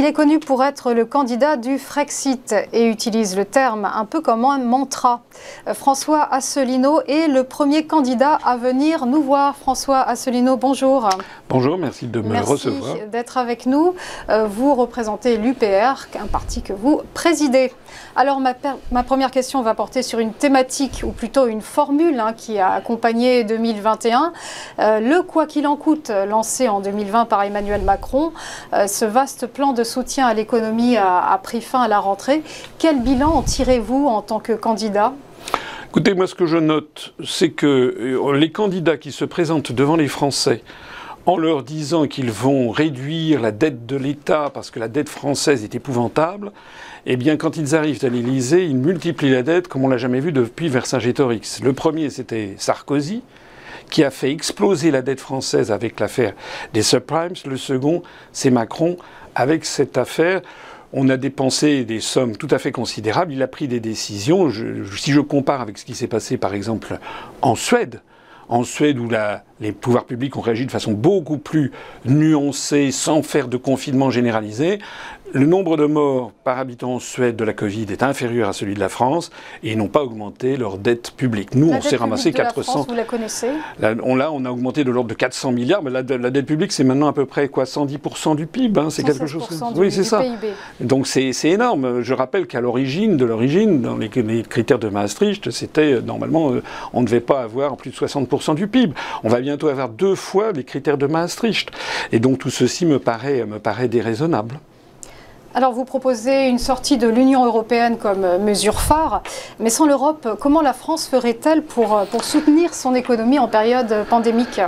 Il est connu pour être le candidat du Frexit et utilise le terme un peu comme un mantra. François Asselineau est le premier candidat à venir nous voir. François Asselineau, bonjour. Bonjour, merci de me recevoir. Merci d'être avec nous. Vous représentez l'UPR, un parti que vous présidez. Alors ma première question va porter sur une thématique, ou plutôt une formule qui a accompagné 2021. Le quoi qu'il en coûte, lancé en 2020 par Emmanuel Macron, ce vaste plan de soutien à l'économie a pris fin à la rentrée. Quel bilan en tirez-vous en tant que candidat ? Écoutez, moi ce que je note, c'est que les candidats qui se présentent devant les Français en leur disant qu'ils vont réduire la dette de l'État parce que la dette française est épouvantable, eh bien quand ils arrivent à l'Élysée, ils multiplient la dette comme on l'a jamais vu depuis Vercingétorix. Le premier, c'était Sarkozy, qui a fait exploser la dette française avec l'affaire des subprimes. Le second, c'est Macron, avec cette affaire. On a dépensé des sommes tout à fait considérables. Il a pris des décisions. Si je compare avec ce qui s'est passé, par exemple, en Suède où les pouvoirs publics ont réagi de façon beaucoup plus nuancée, sans faire de confinement généralisé, le nombre de morts par habitant en Suède de la Covid est inférieur à celui de la France et ils n'ont pas augmenté leur dette publique. Nous, on s'est ramassé 400. La France, vous la connaissez ? On a augmenté de l'ordre de 400 milliards, mais la dette publique, c'est maintenant à peu près quoi, 110% du PIB, c'est quelque chose. Oui, c'est ça. PIB. Donc c'est énorme. Je rappelle qu'à l'origine, dans les critères de Maastricht, c'était normalement, on ne devait pas avoir plus de 60% du PIB. On va bientôt avoir 2 fois les critères de Maastricht. Et donc tout ceci me paraît déraisonnable. Alors vous proposez une sortie de l'Union européenne comme mesure phare, mais sans l'Europe, comment la France ferait-elle pour soutenir son économie en période pandémique ?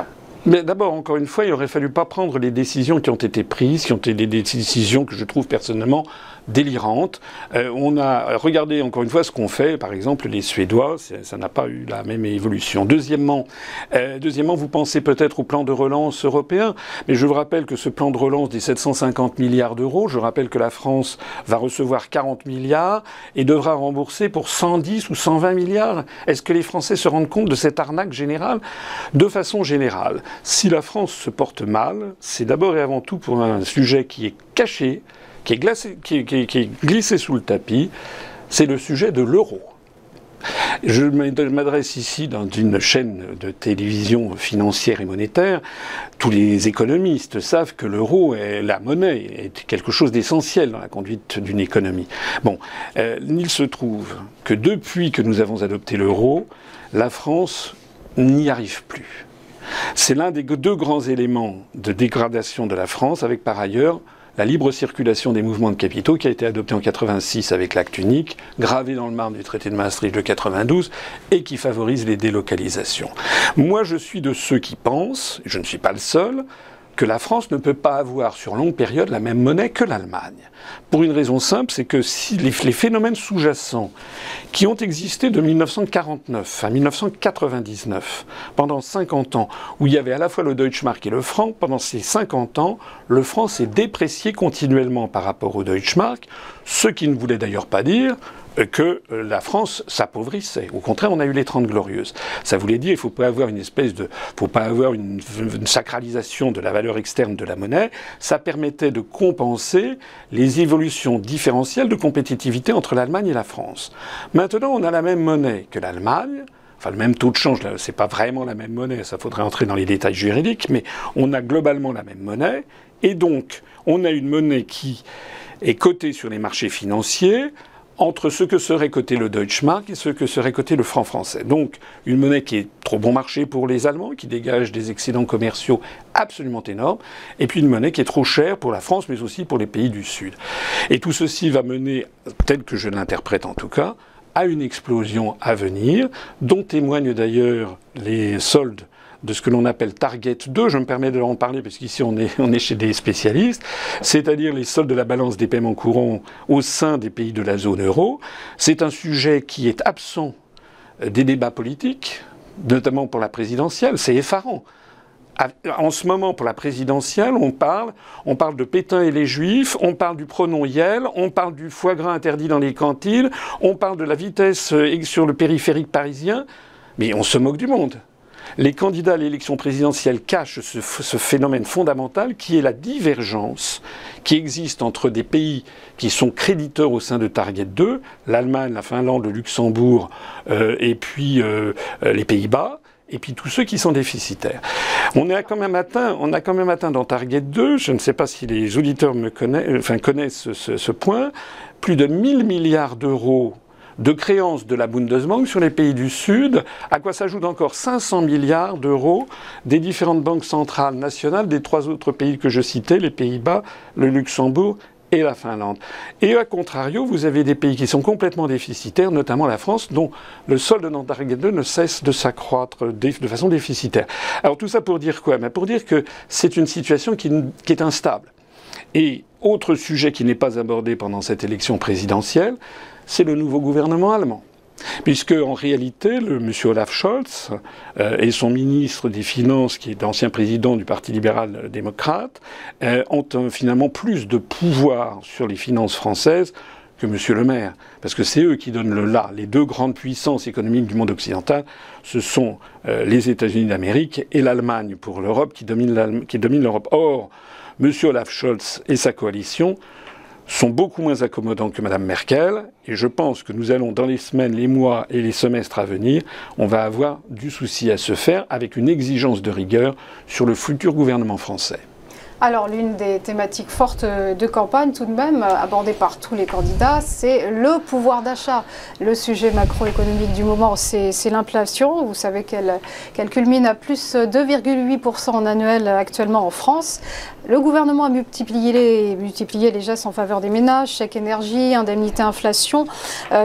Mais d'abord, encore une fois, il n'aurait fallu pas prendre les décisions qui ont été prises, qui ont été des décisions que je trouve personnellement délirantes. On a regardé encore une fois ce qu'ont fait, par exemple, les Suédois. Ça n'a pas eu la même évolution. Deuxièmement, vous pensez peut-être au plan de relance européen, mais je vous rappelle que ce plan de relance des 750 milliards d'euros, je rappelle que la France va recevoir 40 milliards et devra rembourser pour 110 ou 120 milliards. Est-ce que les Français se rendent compte de cette arnaque générale ? De façon générale, si la France se porte mal, c'est d'abord et avant tout pour un sujet qui est caché, qui est glissé sous le tapis, c'est le sujet de l'euro. Je m'adresse ici dans une chaîne de télévision financière et monétaire. Tous les économistes savent que l'euro, la monnaie, est quelque chose d'essentiel dans la conduite d'une économie. Bon, il se trouve que depuis que nous avons adopté l'euro, la France n'y arrive plus. C'est l'un des 2 grands éléments de dégradation de la France, avec par ailleurs la libre circulation des mouvements de capitaux qui a été adoptée en 86 avec l'acte unique, gravé dans le marbre du traité de Maastricht de 92 et qui favorise les délocalisations. Moi, je suis de ceux qui pensent, je ne suis pas le seul, que la France ne peut pas avoir sur longue période la même monnaie que l'Allemagne. Pour une raison simple, c'est que si les phénomènes sous-jacents qui ont existé de 1949 à 1999, pendant 50 ans, où il y avait à la fois le Deutschmark et le franc, pendant ces 50 ans, le franc s'est déprécié continuellement par rapport au Deutschmark, ce qui ne voulait d'ailleurs pas dire que la France s'appauvrissait. Au contraire, on a eu les 30 Glorieuses. Ça voulait dire qu'il ne faut pas avoir une sacralisation de la valeur externe de la monnaie. Ça permettait de compenser les évolutions différentielles de compétitivité entre l'Allemagne et la France. Maintenant, on a la même monnaie que l'Allemagne. Enfin, le même taux de change, c'est pas vraiment la même monnaie, ça faudrait entrer dans les détails juridiques, mais on a globalement la même monnaie. Et donc, on a une monnaie qui est cotée sur les marchés financiers, entre ce que serait coté le Deutschmark et ce que serait coté le franc français. Donc une monnaie qui est trop bon marché pour les Allemands, qui dégage des excédents commerciaux absolument énormes, et puis une monnaie qui est trop chère pour la France, mais aussi pour les pays du Sud. Et tout ceci va mener, tel que je l'interprète en tout cas, à une explosion à venir, dont témoignent d'ailleurs les soldes de ce que l'on appelle Target 2, je me permets de en parler parce qu'ici on est chez des spécialistes, c'est-à-dire les soldes de la balance des paiements courants au sein des pays de la zone euro. C'est un sujet qui est absent des débats politiques, notamment pour la présidentielle, c'est effarant. En ce moment, pour la présidentielle, on parle de Pétain et les Juifs, on parle du pronom Yel, on parle du foie gras interdit dans les cantines, on parle de la vitesse sur le périphérique parisien, mais on se moque du monde. les candidats à l'élection présidentielle cachent ce phénomène fondamental qui est la divergence qui existe entre des pays qui sont créditeurs au sein de Target 2, l'Allemagne, la Finlande, le Luxembourg et puis les Pays-Bas, et puis tous ceux qui sont déficitaires. On a quand même atteint dans Target 2, je ne sais pas si les auditeurs connaissent ce point, plus de 1000 milliards d'euros de créances de la Bundesbank sur les pays du Sud, à quoi s'ajoutent encore 500 milliards d'euros des différentes banques centrales nationales des 3 autres pays que je citais, les Pays-Bas, le Luxembourg et la Finlande. Et à contrario, vous avez des pays qui sont complètement déficitaires, notamment la France, dont le solde dans Target 2 ne cesse de s'accroître de façon déficitaire. Alors tout ça pour dire quoi? Pour dire que c'est une situation qui est instable. Et autre sujet qui n'est pas abordé pendant cette élection présidentielle, c'est le nouveau gouvernement allemand. Puisque, en réalité, M. Olaf Scholz et son ministre des Finances, qui est ancien président du Parti libéral-démocrate, ont finalement plus de pouvoir sur les finances françaises que M. Le Maire. Parce que c'est eux qui donnent le là. Les 2 grandes puissances économiques du monde occidental, ce sont les États-Unis d'Amérique et l'Allemagne pour l'Europe qui dominent l'Europe. Or, M. Olaf Scholz et sa coalition sont beaucoup moins accommodants que Mme Merkel, et je pense que nous allons, dans les semaines, les mois et les semestres à venir, on va avoir du souci à se faire avec une exigence de rigueur sur le futur gouvernement français. Alors, l'une des thématiques fortes de campagne, tout de même, abordée par tous les candidats, c'est le pouvoir d'achat. Le sujet macroéconomique du moment, c'est l'inflation. Vous savez qu'elle culmine à plus 2,8% en annuel actuellement en France. Le gouvernement a multiplié les gestes en faveur des ménages, chèque énergie, indemnité inflation,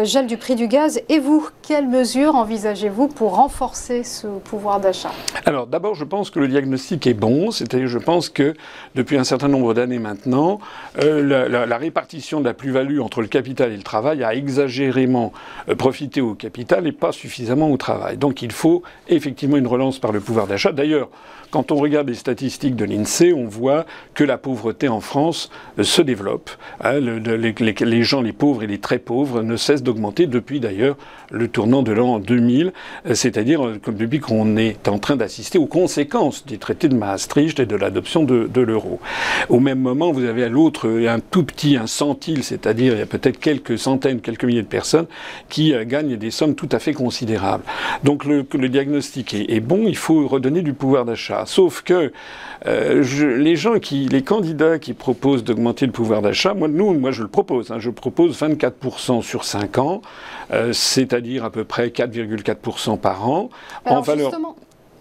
gel du prix du gaz. Et vous, quelles mesures envisagez-vous pour renforcer ce pouvoir d'achat? Alors, d'abord, je pense que le diagnostic est bon. C'est-à-dire, je pense que depuis un certain nombre d'années maintenant, la répartition de la plus-value entre le capital et le travail a exagérément profité au capital et pas suffisamment au travail. Donc il faut effectivement une relance par le pouvoir d'achat. D'ailleurs, quand on regarde les statistiques de l'INSEE, on voit que la pauvreté en France se développe. Les gens, les pauvres et les très pauvres, ne cessent d'augmenter depuis d'ailleurs le tournant de l'an 2000, c'est-à-dire depuis qu'on est en train d'assister aux conséquences des traités de Maastricht et de l'adoption de l'euro. Au même moment, vous avez à l'autre un centile, c'est-à-dire il y a peut-être quelques centaines, quelques milliers de personnes qui gagnent des sommes tout à fait considérables. Donc le diagnostic est bon, il faut redonner du pouvoir d'achat. Sauf que les candidats qui proposent d'augmenter le pouvoir d'achat, moi je le propose. Je propose 24% sur 5 ans, c'est-à-dire à peu près 4,4% par an. Alors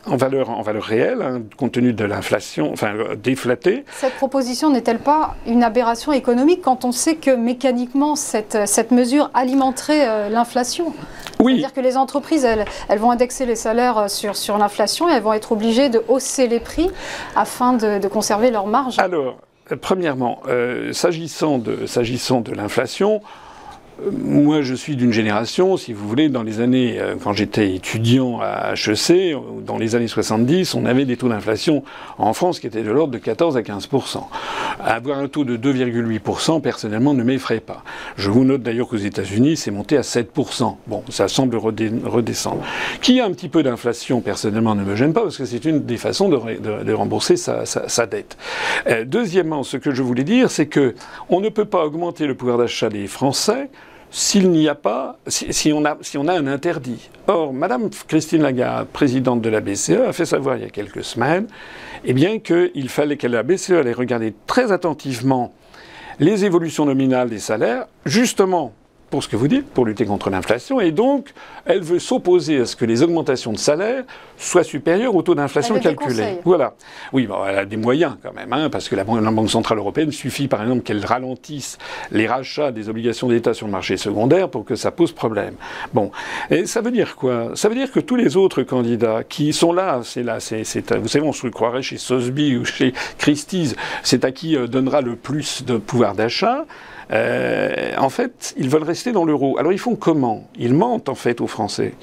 En valeur réelle, compte tenu de l'inflation, déflatée. Cette proposition n'est-elle pas une aberration économique quand on sait que mécaniquement cette mesure alimenterait l'inflation? Oui. C'est-à-dire que les entreprises, elles vont indexer les salaires sur l'inflation et elles vont être obligées de hausser les prix afin de conserver leur marge. Alors, premièrement, s'agissant de l'inflation, moi, je suis d'une génération, si vous voulez, dans les années, quand j'étais étudiant à HEC, dans les années 70, on avait des taux d'inflation en France qui étaient de l'ordre de 14 à 15%. Avoir un taux de 2,8%, personnellement, ne m'effraie pas. Je vous note d'ailleurs qu'aux États-Unis, c'est monté à 7%. Bon, ça semble redescendre. Qu'il y ait un petit peu d'inflation, personnellement, ne me gêne pas, parce que c'est une des façons de rembourser sa dette. Deuxièmement, ce que je voulais dire, c'est que on ne peut pas augmenter le pouvoir d'achat des Français si on a un interdit. Or, Madame Christine Lagarde, présidente de la BCE, a fait savoir il y a quelques semaines, qu'il fallait que la BCE allait regarder très attentivement les évolutions nominales des salaires, justement pour ce que vous dites, pour lutter contre l'inflation, et donc elle veut s'opposer à ce que les augmentations de salaire soient supérieures au taux d'inflation calculé. Voilà. Oui, bon, elle a des moyens quand même, parce que la Banque Centrale Européenne suffit par exemple qu'elle ralentisse les rachats des obligations d'État sur le marché secondaire pour que ça pose problème. Bon, et ça veut dire quoi? Ça veut dire que tous les autres candidats qui sont là, vous savez, on se croirait chez Sotheby ou chez Christie's, c'est à qui donnera le plus de pouvoir d'achat. En fait, ils veulent rester dans l'euro. Alors ils font comment? Ils mentent en fait aux Français.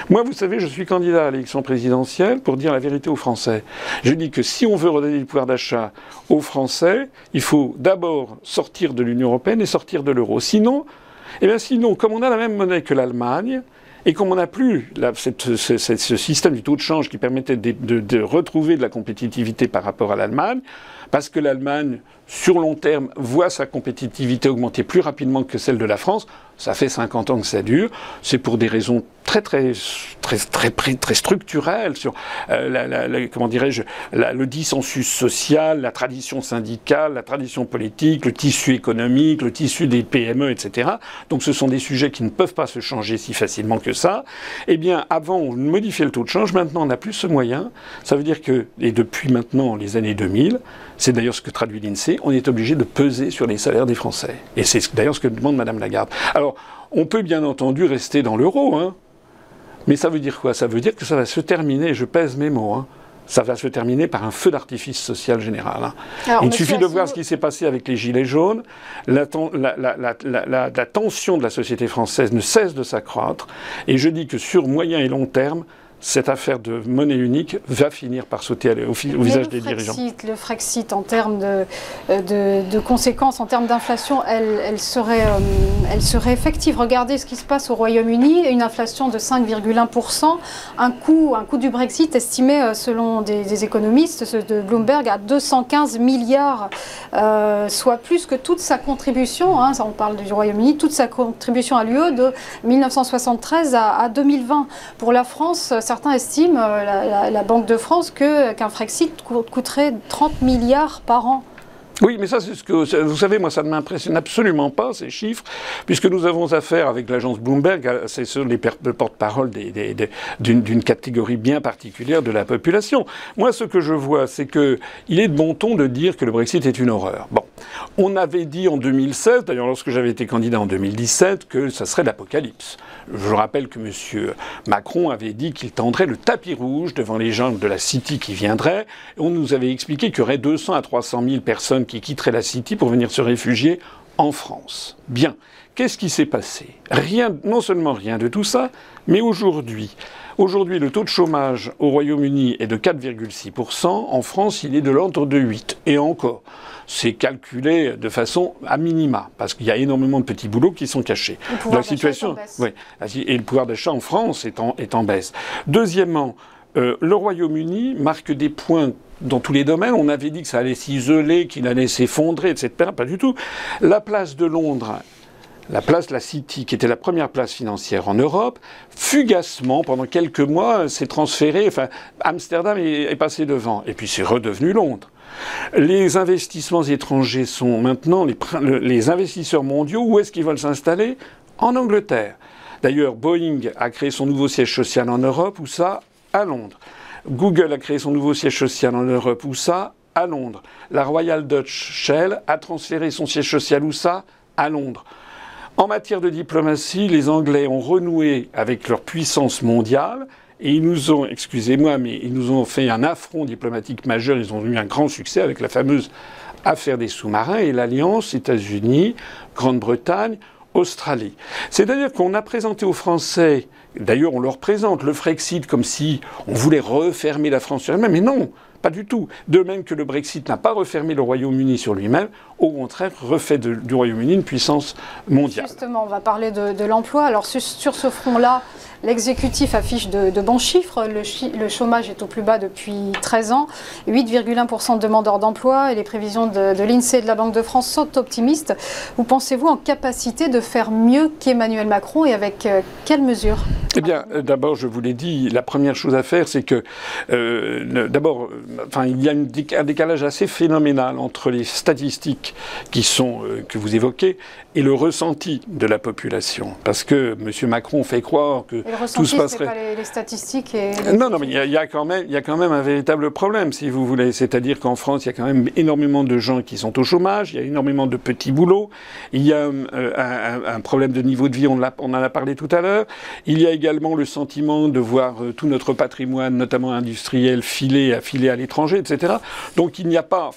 Moi, vous savez, je suis candidat à l'élection présidentielle pour dire la vérité aux Français. Je dis que si on veut redonner le pouvoir d'achat aux Français, il faut d'abord sortir de l'Union européenne et sortir de l'euro. Sinon, comme on a la même monnaie que l'Allemagne, Et comme on n'a plus ce système du taux de change qui permettait de retrouver de la compétitivité par rapport à l'Allemagne, parce que l'Allemagne, sur long terme, voit sa compétitivité augmenter plus rapidement que celle de la France, ça fait 50 ans que ça dure, c'est pour des raisons très structurelles sur comment dirais-je, le dissensus social, la tradition syndicale, la tradition politique, le tissu économique, le tissu des PME, etc. Donc ce sont des sujets qui ne peuvent pas se changer si facilement que ça. Eh bien, avant, on modifiait le taux de change, maintenant on n'a plus ce moyen. Ça veut dire que, et depuis maintenant les années 2000, c'est d'ailleurs ce que traduit l'INSEE, on est obligé de peser sur les salaires des Français. Et c'est d'ailleurs ce que demande Madame Lagarde. Alors, on peut bien entendu rester dans l'euro, hein, mais ça veut dire quoi? Ça veut dire que ça va se terminer, je pèse mes mots, hein, ça va se terminer par un feu d'artifice social général. Hein. Alors, il suffit de voir ce qui s'est passé avec les Gilets jaunes. La tension de la société française ne cesse de s'accroître. Et je dis que sur moyen et long terme, cette affaire de monnaie unique va finir par sauter au visage des dirigeants. Le Frexit, en termes de conséquences, en termes d'inflation, elle serait effective. Regardez ce qui se passe au Royaume-Uni, une inflation de 5,1%, un coût du Brexit estimé, selon des économistes de Bloomberg, à 215 milliards, soit plus que toute sa contribution, hein, ça on parle du Royaume-Uni, toute sa contribution à l'UE de 1973 à 2020. Pour la France, certains estiment, la Banque de France, qu'un Frexit coûterait 30 milliards par an. Oui, mais ça, c'est ce que... Vous savez, moi, ça ne m'impressionne absolument pas, ces chiffres, puisque nous avons affaire avec l'agence Bloomberg, c'est sur les porte-parole d'une catégorie bien particulière de la population. Moi, ce que je vois, c'est qu'il est de bon ton de dire que le Brexit est une horreur. Bon, on avait dit en 2016, d'ailleurs lorsque j'avais été candidat en 2017, que ça serait l'apocalypse. Je rappelle que M. Macron avait dit qu'il tendrait le tapis rouge devant les gens de la City qui viendraient. On nous avait expliqué qu'il y aurait 200 à 300 000 personnes qui quitteraient la City pour venir se réfugier en France. Bien. Qu'est-ce qui s'est passé? Rien, non seulement rien de tout ça, mais aujourd'hui, le taux de chômage au Royaume-Uni est de 4,6%. En France, il est de l'ordre de 8%. Et encore, c'est calculé de façon à minima, parce qu'il y a énormément de petits boulots qui sont cachés. La situation, oui, et le pouvoir d'achat en France est en baisse. Deuxièmement, le Royaume-Uni marque des points dans tous les domaines. On avait dit que ça allait s'isoler, qu'il allait s'effondrer, etc. Pas du tout. La place de Londres, la City, qui était la première place financière en Europe, fugacement, pendant quelques mois, s'est transférée. Enfin, Amsterdam est passé devant. Et puis c'est redevenu Londres. Les investissements étrangers sont maintenant les investisseurs mondiaux. Où est-ce qu'ils veulent s'installer? En Angleterre. D'ailleurs, Boeing a créé son nouveau siège social en Europe. Où ça? À Londres. Google a créé son nouveau siège social en Europe. Où ça? À Londres. La Royal Dutch Shell a transféré son siège social. Où ça? À Londres. En matière de diplomatie, les Anglais ont renoué avec leur puissance mondiale. Et ils nous ont, excusez-moi, mais ils nous ont fait un affront diplomatique majeur. Ils ont eu un grand succès avec la fameuse affaire des sous-marins et l'alliance États-Unis, Grande-Bretagne, Australie. C'est-à-dire qu'on a présenté aux Français, d'ailleurs on leur présente le Frexit comme si on voulait refermer la France sur elle-même, mais non, pas du tout. De même que le Brexit n'a pas refermé le Royaume-Uni sur lui-même, au contraire refait du Royaume-Uni une puissance mondiale. Justement, on va parler de l'emploi. Alors sur ce front-là, l'exécutif affiche de bons chiffres. Le chômage est au plus bas depuis 13 ans. 8,1% de demandeurs d'emploi et les prévisions de l'INSEE et de la Banque de France sont optimistes. Vous pensez-vous en capacité de faire mieux qu'Emmanuel Macron et avec quelles mesures? Eh bien, d'abord, je vous l'ai dit, la première chose à faire, c'est que, d'abord, il y a un décalage assez phénoménal entre les statistiques que vous évoquez et le ressenti de la population. Parce que M. Macron fait croire que tout se passerait... Pas les statistiques Non, mais il y a quand même un véritable problème, si vous voulez. C'est-à-dire qu'en France, il y a quand même énormément de gens qui sont au chômage, il y a énormément de petits boulots, il y a un problème de niveau de vie, on en a parlé tout à l'heure. Il y a également le sentiment de voir tout notre patrimoine, notamment industriel, filer à l'étranger, etc. Donc il n'y a pas...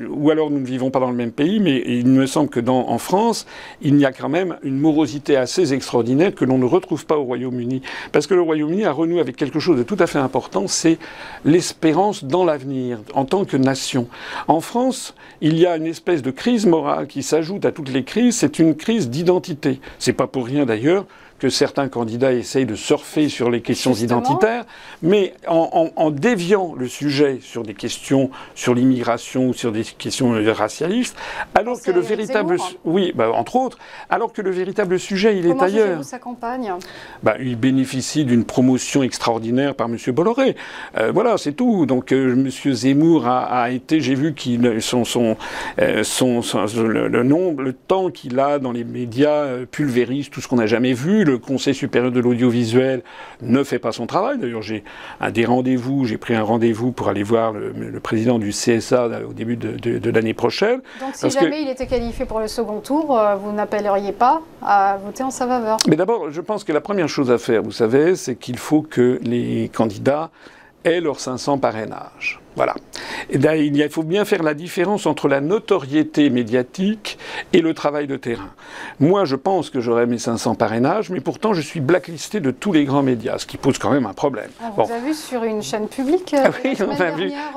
ou alors nous ne vivons pas dans le même pays, mais il me semble que en France, il y a quand même une morosité assez extraordinaire que l'on ne retrouve pas au Royaume-Uni. Parce que le Royaume-Uni a renoué avec quelque chose de tout à fait important, c'est l'espérance dans l'avenir, en tant que nation. En France, il y a une espèce de crise morale qui s'ajoute à toutes les crises, c'est une crise d'identité. C'est pas pour rien d'ailleurs que certains candidats essayent de surfer sur les questions identitaires, mais en déviant le sujet sur des questions sur l'immigration ou sur des questions racialistes, alors que le véritable... Oui, entre autres, alors que le véritable sujet, il est ailleurs. Comment sa campagne? Il bénéficie d'une promotion extraordinaire par M. Bolloré. Voilà, c'est tout. Donc M. Zemmour a été, j'ai vu qu'il le temps qu'il a dans les médias pulvérise tout ce qu'on n'a jamais vu. Le Conseil supérieur de l'audiovisuel ne fait pas son travail. D'ailleurs, j'ai pris un rendez-vous pour aller voir le président du CSA au début de l'année prochaine. Donc si jamais il était qualifié pour le second tour, vous n'appelleriez pas à voter en sa faveur? Mais d'abord, je pense que la première chose à faire, vous savez, c'est qu'il faut que les candidats aient leurs 500 parrainages. Voilà. Et là, il faut bien faire la différence entre la notoriété médiatique et le travail de terrain. Moi, je pense que j'aurai mes 500 parrainages, mais pourtant, je suis blacklisté de tous les grands médias, ce qui pose quand même un problème. On vous a vu sur une chaîne publique oui,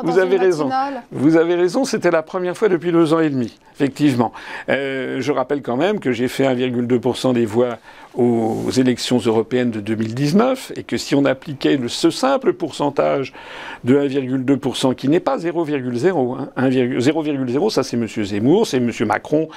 vous avez raison. Vous avez raison, c'était la première fois depuis 2 ans et demi, effectivement. Je rappelle quand même que j'ai fait 1,2% des voix aux élections européennes de 2019 et que si on appliquait ce simple pourcentage de 1,2%, qui n'est pas 0,0, hein, 0,0, ça c'est M. Zemmour, c'est M. Macron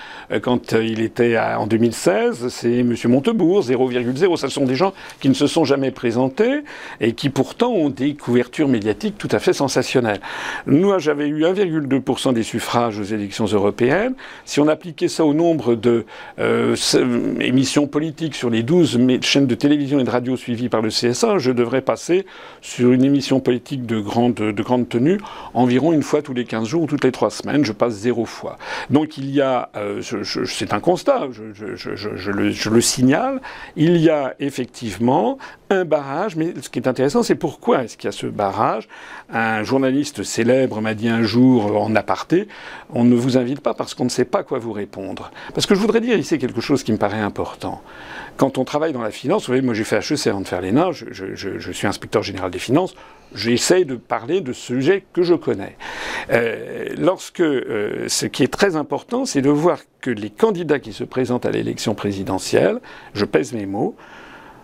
quand il était en 2016, c'est M. Montebourg, 0,0. Ce sont des gens qui ne se sont jamais présentés et qui pourtant ont des couvertures médiatiques tout à fait sensationnelles. Nous, j'avais eu 1,2% des suffrages aux élections européennes. Si on appliquait ça au nombre de émissions politiques sur les 12 chaînes de télévision et de radio suivies par le CSA, je devrais passer sur une émission politique de grande tenue environ une fois tous les 15 jours ou toutes les 3 semaines. Je passe 0 fois. Donc il y a, c'est un constat, je le signale, il y a effectivement un barrage, mais ce qui est intéressant, c'est pourquoi est-ce qu'il y a ce barrage. Un journaliste célèbre m'a dit un jour en aparté, on ne vous invite pas parce qu'on ne sait pas quoi vous répondre. Parce que je voudrais dire ici quelque chose qui me paraît important. Quand on travaille dans la finance, vous voyez, moi j'ai fait HEC avant de faire l'ENA, je suis inspecteur général des finances, j'essaye de parler de sujets que je connais. Ce qui est très important, c'est de voir que les candidats qui se présentent à l'élection présidentielle, je pèse mes mots,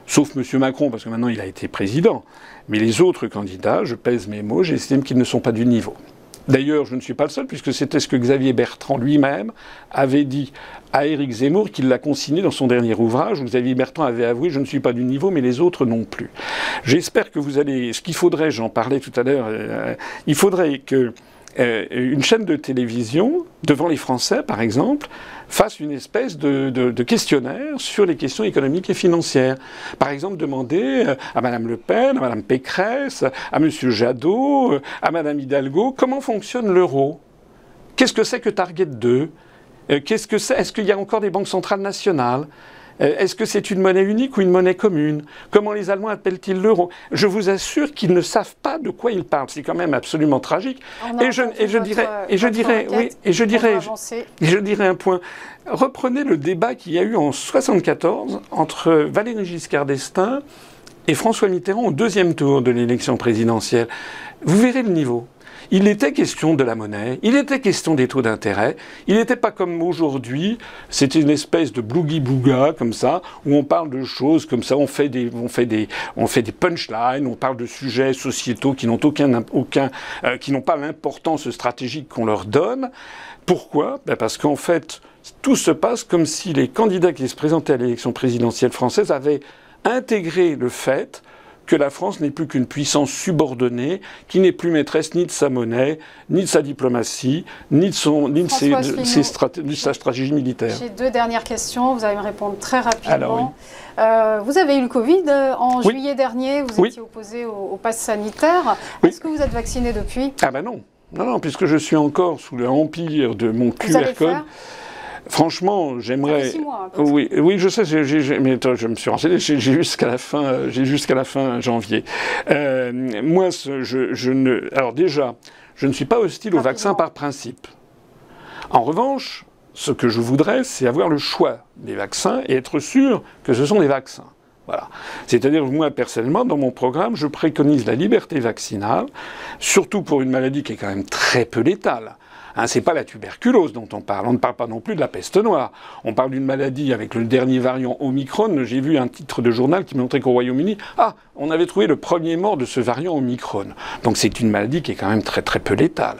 sauf M. Macron, parce que maintenant il a été président, mais les autres candidats, je pèse mes mots, j'estime qu'ils ne sont pas du niveau. D'ailleurs, je ne suis pas le seul, puisque c'était ce que Xavier Bertrand lui-même avait dit à Éric Zemmour, qu'il l'a consigné dans son dernier ouvrage, où Xavier Bertrand avait avoué « je ne suis pas du niveau, mais les autres non plus ». J'espère que vous allez... Ce qu'il faudrait, j'en parlais tout à l'heure, il faudrait que une chaîne de télévision, devant les Français par exemple, fasse une espèce de questionnaire sur les questions économiques et financières. Par exemple, demander à Mme Le Pen, à Mme Pécresse, à M. Jadot, à Mme Hidalgo, comment fonctionne l'euro? Qu'est-ce que c'est que Target 2? Qu'est-ce que c'est? Est-ce qu'il y a encore des banques centrales nationales? Est-ce que c'est une monnaie unique ou une monnaie commune? Comment les Allemands appellent-ils l'euro? Je vous assure qu'ils ne savent pas de quoi ils parlent. C'est quand même absolument tragique. Et je dirais un point. Reprenez le débat qu'il y a eu en 1974 entre Valéry Giscard d'Estaing et François Mitterrand au 2e tour de l'élection présidentielle. Vous verrez le niveau. Il était question de la monnaie, il était question des taux d'intérêt, il n'était pas comme aujourd'hui, c'était une espèce de blougi-blouga comme ça, où on parle de choses comme ça, on fait des punchlines, on parle de sujets sociétaux qui n'ont qui n'ont pas l'importance stratégique qu'on leur donne. Pourquoi? Parce qu'en fait, tout se passe comme si les candidats qui se présentaient à l'élection présidentielle française avaient intégré le fait que la France n'est plus qu'une puissance subordonnée, qui n'est plus maîtresse ni de sa monnaie, ni de sa diplomatie, ni de sa stratégie militaire. J'ai 2 dernières questions, vous allez me répondre très rapidement. Alors, oui. Vous avez eu le Covid en juillet dernier, vous étiez opposé au pass sanitaire. Est-ce que vous êtes vacciné depuis? Ah ben non. Non, puisque je suis encore sous l'empire de mon QR code. Franchement, j'aimerais. Ça fait 6 mois, oui, je sais. Mais attends, je me suis renseigné. J'ai jusqu'à la fin janvier. Moi, alors déjà, je ne suis pas hostile au vaccin par principe. En revanche, ce que je voudrais, c'est avoir le choix des vaccins et être sûr que ce sont des vaccins. Voilà. C'est-à-dire, moi, personnellement, dans mon programme, je préconise la liberté vaccinale, surtout pour une maladie qui est quand même très peu létale. Hein, c'est pas la tuberculose dont on parle. On ne parle pas non plus de la peste noire. On parle d'une maladie avec le dernier variant Omicron. J'ai vu un titre de journal qui montrait qu'au Royaume-Uni, on avait trouvé le premier mort de ce variant Omicron. Donc c'est une maladie qui est quand même très très peu létale.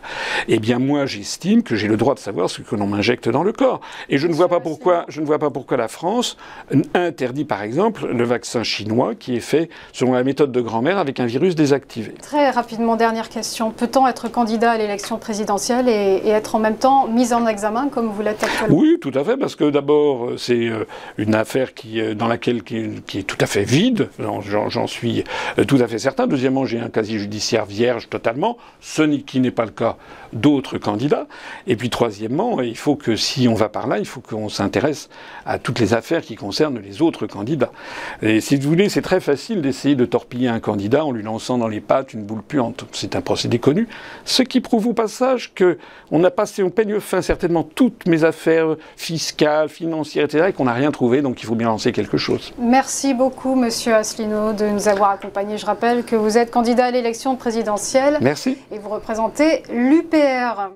Eh bien moi j'estime que j'ai le droit de savoir ce que l'on m'injecte dans le corps. Et je ne vois pas pourquoi la France interdit par exemple le vaccin chinois qui est fait selon la méthode de grand-mère avec un virus désactivé. Très rapidement, dernière question. Peut-on être candidat à l'élection présidentielle et être en même temps mis en examen comme vous l'êtes actuellement? Oui, tout à fait, parce que d'abord c'est une affaire qui est tout à fait vide, j'en suis tout à fait certain. Deuxièmement, j'ai un casier judiciaire vierge totalement, qui n'est pas le cas d'autres candidats. Et puis troisièmement, il faut que si on va par là, il faut qu'on s'intéresse à toutes les affaires qui concernent les autres candidats. Et si vous voulez, c'est très facile d'essayer de torpiller un candidat en lui lançant dans les pattes une boule puante. C'est un procédé connu. Ce qui prouve au passage on peigne fin certainement toutes mes affaires fiscales, financières, etc. et qu'on n'a rien trouvé, donc il faut bien lancer quelque chose. Merci beaucoup, Monsieur Asselineau, de nous avoir accompagnés. Je rappelle que vous êtes candidat à l'élection présidentielle. Merci. Et vous représentez l'UPR.